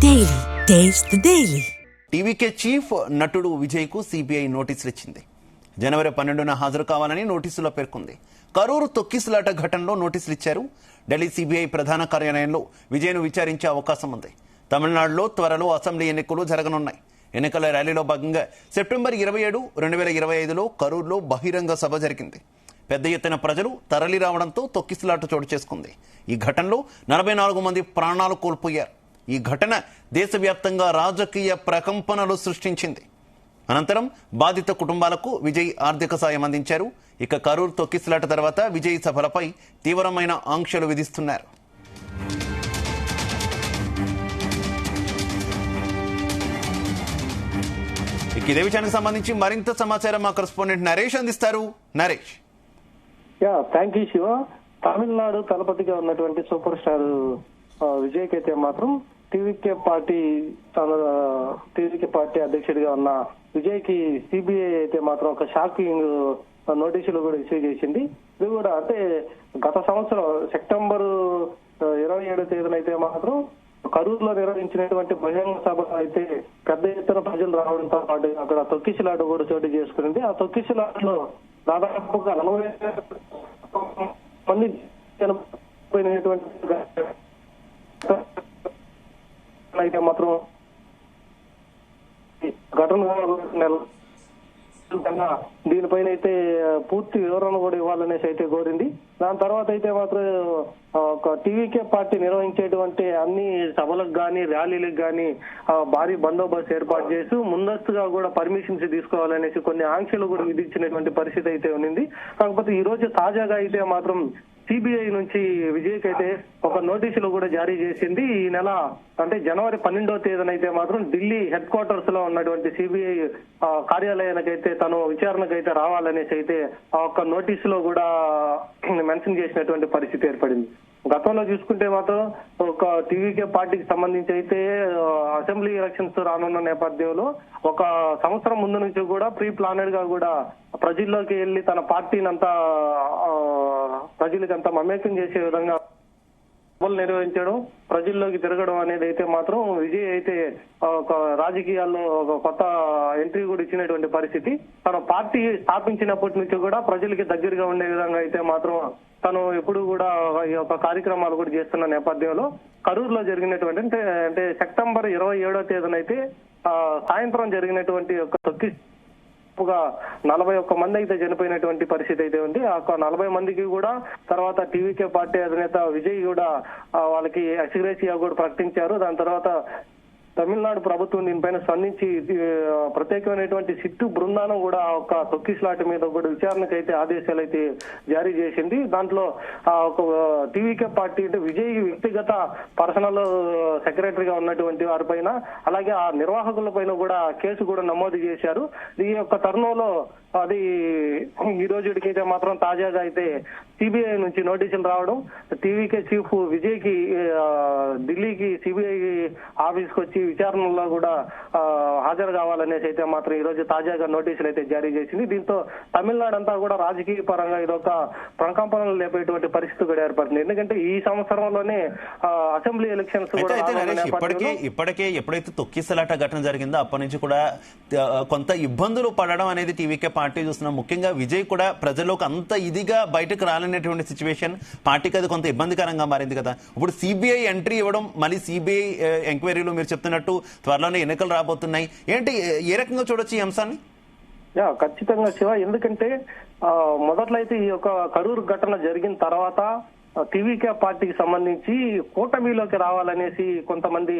Daily. Taste the Daily. TVK chief నటుడు విజయ్ కు CBI నోటీసులు ఇచ్చింది. జనవరి 12న హాజరు కావాలని నోటీసులో పేర్కొంది. కరూరు తొక్కిసలాట ఘటనలో నోటీసులు ఇచ్చారు. ఢిల్లీ సిబిఐ ప్రధాన కార్యాలయంలో విజయ్ను విచారించే అవకాశం ఉంది. తమిళనాడులో త్వరలో అసెంబ్లీ ఎన్నికలు జరగనున్నాయి. ఎన్నికల ర్యాలీలో భాగంగా సెప్టెంబర్ 27, 2025లో కరూరులో బహిరంగ సభ జరిగింది. పెద్ద ఎత్తున ప్రజలు తరలి రావడంతో తొక్కిసలాట చోటు చేసుకుంది. ఈ ఘటనలో 44 మంది ప్రాణాలు కోల్పోయారు. ఈ ఘటన దేశవ్యాప్తంగా రాజకీయ ప్రకంపనలు సృష్టించింది. అనంతరం బాధిత కుటుంబాలకు విజయ్ ఆర్థిక సాయం అందించారు. ఇక కరూరు తొక్కిసలాట తర్వాత విజయ్ సభలపై తీవ్రమైన ఆంక్షలు విధిస్తున్నారు. ఇదే విషయానికి సంబంధించి మరింత సమాచారం మా కరెస్పాండెంట్ నరేష్ అందిస్తారు. నరేష్. Thank you Shiva. తమిళనాడు తలపతిగా ఉన్నటువంటి సూపర్ స్టార్ విజయ్ అయితే మాత్రం టీవీకే పార్టీ అధ్యక్షుడిగా ఉన్న విజయ్ కి సిబిఐ అయితే మాత్రం ఒక షాకింగ్ నోటీసులు కూడా ఇష్యూ చేసింది. ఇది కూడా అంటే గత సంవత్సరం సెప్టెంబర్ 27 తేదీన అయితే మాత్రం కరూరులో నిర్వహించినటువంటి బహిరంగ సభ అయితే పెద్ద ఎత్తున ప్రజలు రావడంతో పాటు అక్కడ తొక్కిసలాట కూడా చోటు చేసుకుంది. ఆ తొక్కిసలాటలో దాదాపుగా 40 మంది చనిపోయినటువంటి అయితే మాత్రం ఘటన దీనిపైన అయితే పూర్తి వివరణ కూడా ఇవ్వాలనేసి అయితే కోరింది. దాని తర్వాత అయితే మాత్రం ఒక టీవీకే పార్టీ నిర్వహించేటువంటి అన్ని సభలకు గాని ర్యాలీలకు గాని భారీ బందోబస్తు ఏర్పాటు చేస్తూ ముందస్తుగా కూడా పర్మిషన్స్ తీసుకోవాలనేసి కొన్ని ఆంక్షలు కూడా విధించినటువంటి పరిస్థితి అయితే ఉంది. కాకపోతే ఈ రోజు తాజాగా అయితే మాత్రం సిబిఐ నుంచి విజయ్ కి అయితే ఒక నోటీసులు కూడా జారీ చేసింది. ఈ నెల అంటే జనవరి 12వ తేదీన అయితే మాత్రం ఢిల్లీ హెడ్ క్వార్టర్స్ లో ఉన్నటువంటి సిబిఐ కార్యాలయానికైతే తను విచారణకైతే రావాలనేసి అయితే ఆ ఒక్క నోటీసులో కూడా మెన్షన్ చేసినటువంటి పరిస్థితి ఏర్పడింది. గతంలో చూసుకుంటే మాత్రం ఒక టీవీకే పార్టీకి సంబంధించి అయితే అసెంబ్లీ ఎలక్షన్స్ రానున్న నేపథ్యంలో ఒక సంవత్సరం ముందు నుంచి కూడా ప్రీ ప్లానెడ్ గా కూడా ప్రజల్లోకి వెళ్లి తన పార్టీని అంతా ప్రజలకి అంతా మమేకం చేసే విధంగా సభలు నిర్వహించడం, ప్రజల్లోకి తిరగడం అనేది అయితే మాత్రం విజయ్ అయితే ఒక రాజకీయాల్లో ఒక కొత్త ఎంట్రీ కూడా ఇచ్చినటువంటి పరిస్థితి. తన పార్టీ స్థాపించినప్పటి నుంచి కూడా ప్రజలకి దగ్గరగా ఉండే విధంగా అయితే మాత్రం తను ఎప్పుడు కూడా ఈ యొక్క కార్యక్రమాలు కూడా చేస్తున్న నేపథ్యంలో కరూరులో జరిగినటువంటి అంటే సెప్టెంబర్ 27వ తేదీన అయితే సాయంత్రం జరిగినటువంటి ఒక తొక్కిగా 41 మంది అయితే చనిపోయినటువంటి పరిస్థితి అయితే ఉంది. ఆ 40 మందికి కూడా తర్వాత టీవీకే పార్టీ అధినేత విజయ్ కూడా వాళ్ళకి ఎక్స్గ్రేషియా కూడా ప్రకటించారు. దాని తర్వాత తమిళనాడు ప్రభుత్వం దీనిపైన స్పందించి ప్రత్యేకమైనటువంటి సిట్టు బృందానం కూడా ఒక తొక్కిసలాట మీద కూడా విచారణకైతే ఆదేశాలు అయితే జారీ చేసింది. దాంట్లో ఒక టీవీకే పార్టీ అంటే విజయ్ వ్యక్తిగత పర్సనల్ సెక్రటరీగా ఉన్నటువంటి వారిపైన అలాగే ఆ నిర్వాహకుల పైన కూడా కేసు కూడా నమోదు చేశారు. ఈ యొక్క తరుణంలో అది ఈ రోజుకైతే మాత్రం తాజాగా అయితే సిబిఐ నుంచి నోటీసులు రావడం, టీవీకే చీఫ్ విజయ్ కి ఢిల్లీకి సిబిఐ ఆఫీస్ కి వచ్చి విచారణలో కూడా హాజరు కావాలనేసి అయితే మాత్రం ఈ రోజు తాజాగా నోటీసులు అయితే జారీ చేసింది. దీంతో తమిళనాడు అంతా కూడా రాజకీయ పరంగా ఇదొక ప్రకంపనలు లేపేటువంటి పరిస్థితి కూడా ఏర్పడుతుంది. ఎందుకంటే ఈ సంవత్సరంలోనే అసెంబ్లీ ఎలక్షన్స్ కూడా ఇప్పటికే ఎప్పుడైతే తొక్కిసలాట ఘటన జరిగిందో అప్పటి నుంచి కూడా కొంత ఇబ్బందులు పడడం అనేది టీవీకే పార్టీ చూస్తున్నాం. ముఖ్యంగా విజయ్ కూడా ప్రజల్లోకి అంత ఇదిగా బయటకు రాలనేటువంటి సిచ్యువేషన్ పార్టీకి అది కొంత ఇబ్బందికరంగా మారింది కదా. ఇప్పుడు సిబిఐ ఎంట్రీ ఇవ్వడం, మళ్ళీ సిబిఐ ఎంక్వైరీలో మీరు చెప్తున్నట్టు త్వరలోనే ఎన్నికలు రాబోతున్నాయి. ఏంటి ఏ రకంగా చూడొచ్చు ఈ అంశాన్ని? ఖచ్చితంగా శివ, ఎందుకంటే మొదట్లో అయితే ఈ యొక్క కరూరు ఘటన జరిగిన తర్వాత టీవీకే పార్టీకి సంబంధించి కూటమిలోకి రావాలనేసి కొంతమంది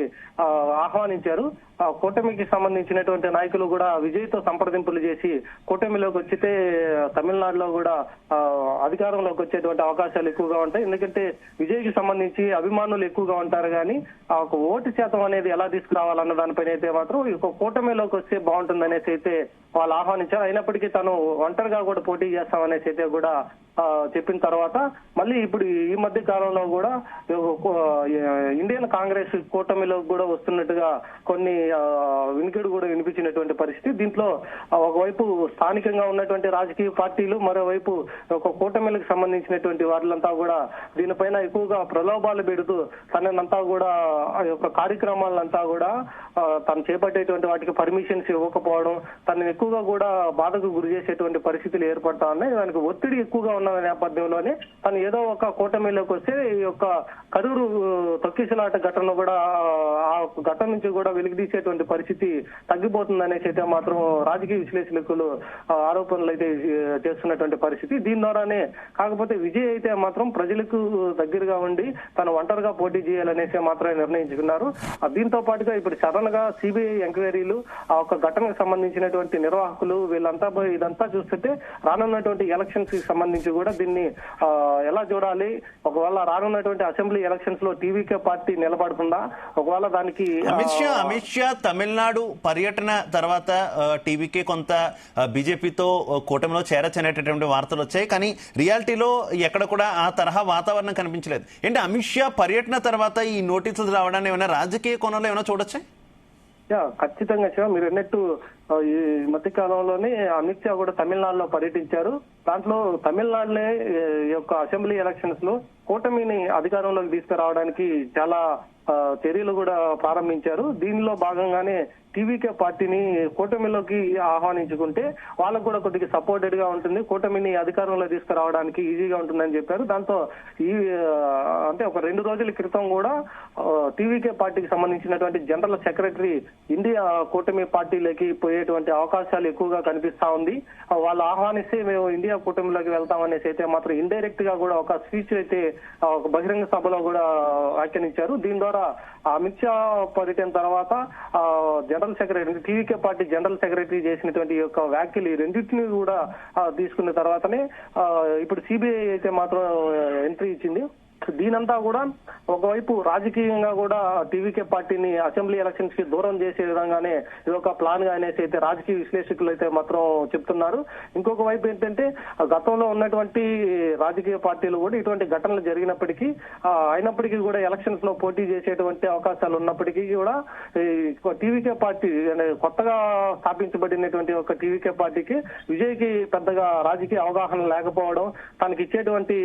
ఆహ్వానించారు. ఆ కూటమికి సంబంధించినటువంటి నాయకులు కూడా విజయ్ తో సంప్రదింపులు చేసి కూటమిలోకి వచ్చితే తమిళనాడులో కూడా అధికారంలోకి వచ్చేటువంటి అవకాశాలు ఎక్కువగా ఉంటాయి. ఎందుకంటే విజయ్ కి సంబంధించి అభిమానులు ఎక్కువగా ఉంటారు, కానీ ఆ ఒక ఓటు శాతం అనేది ఎలా తీసుకురావాలన్న దానిపైన అయితే మాత్రం ఈ కూటమిలోకి వస్తే బాగుంటుందనేసి అయితే వాళ్ళు ఆహ్వానించారు. అయినప్పటికీ తను ఒంటరిగా కూడా పోటీ చేస్తామనేసి అయితే కూడా చెప్పిన తర్వాత మళ్ళీ ఇప్పుడు ఈ మధ్య కాలంలో కూడా ఇండియన్ కాంగ్రెస్ కూటమిలో కూడా వస్తున్నట్టుగా కొన్ని వినికిడి కూడా వినిపించినటువంటి పరిస్థితి. దీంట్లో ఒకవైపు స్థానికంగా ఉన్నటువంటి రాజకీయ పార్టీలు, మరోవైపు ఒక కూటమిలకు సంబంధించినటువంటి వారిలంతా కూడా దీనిపైన ఎక్కువగా ప్రలోభాలు పెడుతూ తనంతా కూడా ఆ యొక్క కార్యక్రమాలంతా కూడా తను చేపట్టేటువంటి వాటికి పర్మిషన్స్ ఇవ్వకపోవడం, తనని ఎక్కువగా కూడా బాధకు గురి చేసేటువంటి పరిస్థితులు ఏర్పడతా ఉన్నాయి. దానికి ఒత్తిడి ఎక్కువగా ఉన్న నేపథ్యంలోనే తను ఏదో ఒక కూటమిలోకి వస్తే ఈ యొక్క కరూరు తొక్కిసలాట ఘటన కూడా ఆ ఘటన నుంచి కూడా వెలికితీసేటువంటి పరిస్థితి తగ్గిపోతుందనేసి అయితే మాత్రం రాజకీయ విశ్లేషకులు ఆరోపణలు అయితే చేస్తున్నటువంటి పరిస్థితి. దీని ద్వారానే కాకపోతే విజయ్ అయితే మాత్రం ప్రజలకు దగ్గరగా ఉండి తను ఒంటరిగా పోటీ చేయాలనేసి మాత్రమే నిర్ణయించుకున్నారు. దీంతో పాటుగా ఇప్పుడు సడన్ గా సిబిఐ ఎంక్వైరీలు, ఆ ఒక ఘటనకు సంబంధించినటువంటి నిర్వాహకులు వీళ్ళంతా ఇదంతా చూస్తుంటే రానున్నటువంటి ఎలక్షన్స్ కి సంబంధించి కూడా దీన్ని ఎలా చూడాలి, ఒకవేళ రానున్నటువంటి అసెంబ్లీ ఎలక్షన్స్ లో టీవీకే పార్టీ నిలబడుతుందా, ఒకవేళ దానికి అమిత్ షా తమిళనాడు పర్యటన తర్వాత టీవీకే కొంత బీజేపీతో కూటమిలో చేరచనేటటువంటి వార్తలు వచ్చాయి. కానీ రియాలిటీలో ఎక్కడ కూడా ఆ తరహా వాతావరణం కనిపించలేదు. ఏంటి అమిత్ షా పర్యటన తర్వాత ఈ నోటీసులు రావడాన్ని ఏమైనా రాజకీయ కోణంలో ఏమైనా చూడొచ్చా? ఖచ్చితంగా శివ, మీరు అన్నట్టు ఈ మధ్య కాలంలోనే అమిత్ షా కూడా తమిళనాడులో పర్యటించారు. దాంట్లో తమిళనాడులో ఈ యొక్క అసెంబ్లీ ఎలక్షన్స్ లో కూటమిని అధికారంలోకి తీసుకురావడానికి చాలా చర్యలు కూడా ప్రారంభించారు. దీనిలో భాగంగానే టీవీకే పార్టీని కూటమిలోకి ఆహ్వానించుకుంటే వాళ్ళకు కూడా కొద్దిగా సపోర్టెడ్ గా ఉంటుంది, కూటమిని అధికారంలో తీసుకురావడానికి ఈజీగా ఉంటుందని చెప్పారు. దాంతో ఈ అంటే ఒక 2 రోజుల క్రితం కూడా టీవీకే పార్టీకి సంబంధించినటువంటి జనరల్ సెక్రటరీ ఇండియా కూటమి పార్టీలోకి పోయేటువంటి అవకాశాలు ఎక్కువగా కనిపిస్తా ఉంది. వాళ్ళు ఆహ్వానిస్తే మేము ఇండియా కూటమిలోకి వెళ్తామనేసి అయితే మాత్రం ఇండైరెక్ట్ గా కూడా ఒక స్పీచ్ అయితే ఒక బహిరంగ సభలో కూడా వ్యాఖ్యానించారు. దీని ద్వారా అమిత్ షా పర్యటన తర్వాత general secretary TVK party general secretary చేసినటువంటి యొక్క వ్యాఖ్యలు ఈ రెండింటిని కూడా తీసుకున్న తర్వాతనే ఇప్పుడు సిబిఐ అయితే మాత్రం ఎంట్రీ ఇచ్చింది. దీనంతా కూడా ఒకవైపు రాజకీయంగా కూడా టీవీకే పార్టీని అసెంబ్లీ ఎలక్షన్స్ కి దూరం చేసే విధంగానే ఇది ఒక ప్లాన్ గా అనేసి అయితే రాజకీయ విశ్లేషకులు అయితే మాత్రం చెప్తున్నారు. ఇంకొక వైపు ఏంటంటే గతంలో ఉన్నటువంటి రాజకీయ పార్టీలు కూడా ఇటువంటి ఘటనలు జరిగినప్పటికీ అయినప్పటికీ కూడా ఎలక్షన్స్ లో పోటీ చేసేటువంటి అవకాశాలు ఉన్నప్పటికీ కూడా టీవీకే పార్టీ కొత్తగా స్థాపించబడినటువంటి ఒక టీవీకే పార్టీకి విజయ్కి పెద్దగా రాజకీయ అవగాహన లేకపోవడం, తనకి ఇచ్చేటువంటి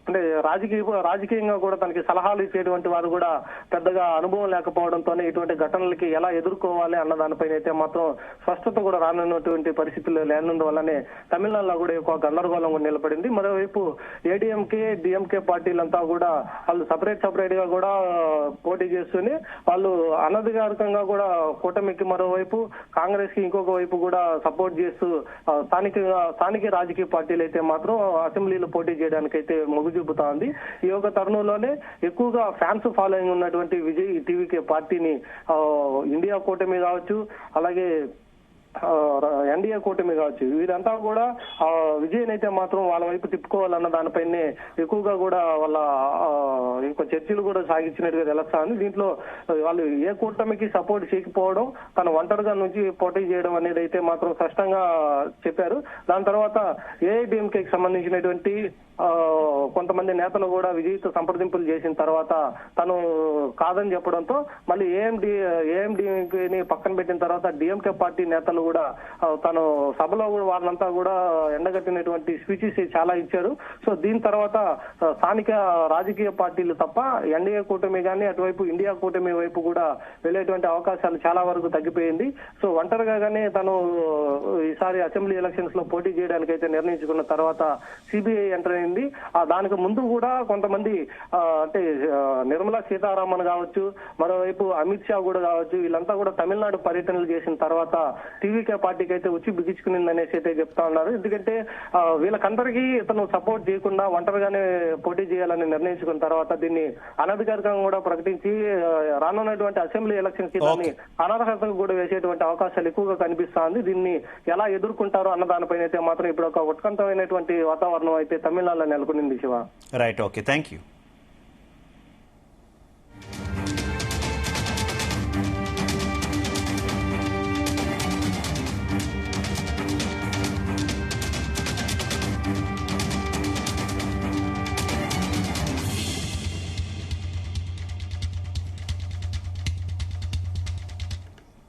అంటే రాజకీయంగా కూడా తనకి సలహాలు ఇచ్చేటువంటి వారు కూడా పెద్దగా అనుభవం లేకపోవడంతోనే ఇటువంటి ఘటనలకి ఎలా ఎదుర్కోవాలి అన్న దానిపైన అయితే మాత్రం స్పష్టత కూడా రానున్నటువంటి పరిస్థితులు లేనందువల్లనే తమిళనాడులో కూడా ఎక్కువ గందరగోళం నిలబడింది. మరోవైపు ఏడీఎంకే డిఎంకే పార్టీలంతా కూడా వాళ్ళు సపరేట్ గా కూడా పోటీ చేస్తూనే వాళ్ళు అనధికారికంగా కూడా కూటమికి మరోవైపు కాంగ్రెస్ కి ఇంకొక వైపు కూడా సపోర్ట్ చేస్తూ స్థానిక రాజకీయ పార్టీలు అయితే మాత్రం అసెంబ్లీలో పోటీ చేయడానికి అయితే మొగ్గు చూపుతా ఉంది. ఈ యొక్క తరుణంలోనే ఎక్కువగా ఫ్యాన్స్ ఫాలోయింగ్ ఉన్నటువంటి విజయ్ టీవీకే పార్టీని ఇండియా కూటమి కావచ్చు, అలాగే ఎన్డీఏ కూటమి కావచ్చు, వీరంతా కూడా విజయ్ అయితే మాత్రం వాళ్ళ వైపు తిప్పుకోవాలన్న దానిపైనే ఎక్కువగా కూడా వాళ్ళ ఇంకో చర్చలు కూడా సాగించినట్టుగా తెలుస్తాను. దీంట్లో వాళ్ళు ఏ కూటమికి సపోర్ట్ చేయకపోవడం, తన ఒంటరిగా నుంచి పోటీ చేయడం అనేది అయితే మాత్రం స్పష్టంగా చెప్పారు. దాని తర్వాత ఏఐడిఎంకేకి సంబంధించినటువంటి కొంతమంది నేతలు కూడా విజయ్తో సంప్రదింపులు చేసిన తర్వాత తను కాదని చెప్పడంతో మళ్ళీ ఏఎండిఎంకేని పక్కన పెట్టిన తర్వాత డిఎంకే పార్టీ నేతలు కూడా తను సభలో వాళ్ళంతా కూడా ఎండగట్టినటువంటి స్పీచెస్ చాలా ఇచ్చారు. సో దీని తర్వాత స్థానిక రాజకీయ పార్టీలు తప్ప ఎన్డీఏ కూటమి కానీ అటువైపు ఇండియా కూటమి వైపు కూడా వెళ్లేటువంటి అవకాశాలు చాలా వరకు తగ్గిపోయింది. సో ఒంటరిగానే తను ఈసారి అసెంబ్లీ ఎలక్షన్స్ లో పోటీ చేయడానికి అయితే నిర్ణయించుకున్న తర్వాత సిబిఐ ఎంటర్ అయింది. దానికి ముందు కూడా కొంతమంది అంటే నిర్మలా సీతారామన్ కావచ్చు, మరోవైపు అమిత్ షా కూడా కావచ్చు, వీళ్ళంతా కూడా తమిళనాడు పర్యటనలు చేసిన తర్వాత టీవీకే పార్టీకి అయితే వచ్చి బిగించుకునింది అనేసి అయితే చెప్తా ఉన్నారు. ఎందుకంటే వీళ్ళకందరికీ ఇతను సపోర్ట్ చేయకుండా ఒంటరిగానే పోటీ చేయాలని నిర్ణయించుకున్న తర్వాత దీన్ని అనధికారికంగా కూడా ప్రకటించి రానున్నటువంటి అసెంబ్లీ ఎలక్షన్స్ కి దాన్ని అనర్హతకు కూడా వేసేటువంటి అవకాశాలు ఎక్కువగా కనిపిస్తా ఉంది. దీన్ని ఎలా ఎదుర్కొంటారో అన్న దానిపైన అయితే మాత్రం ఇప్పుడు ఒక ఉత్కంఠమైనటువంటి వాతావరణం అయితే తమిళనాడులో నెలకొనింది Shiva. Right, okay, thank you.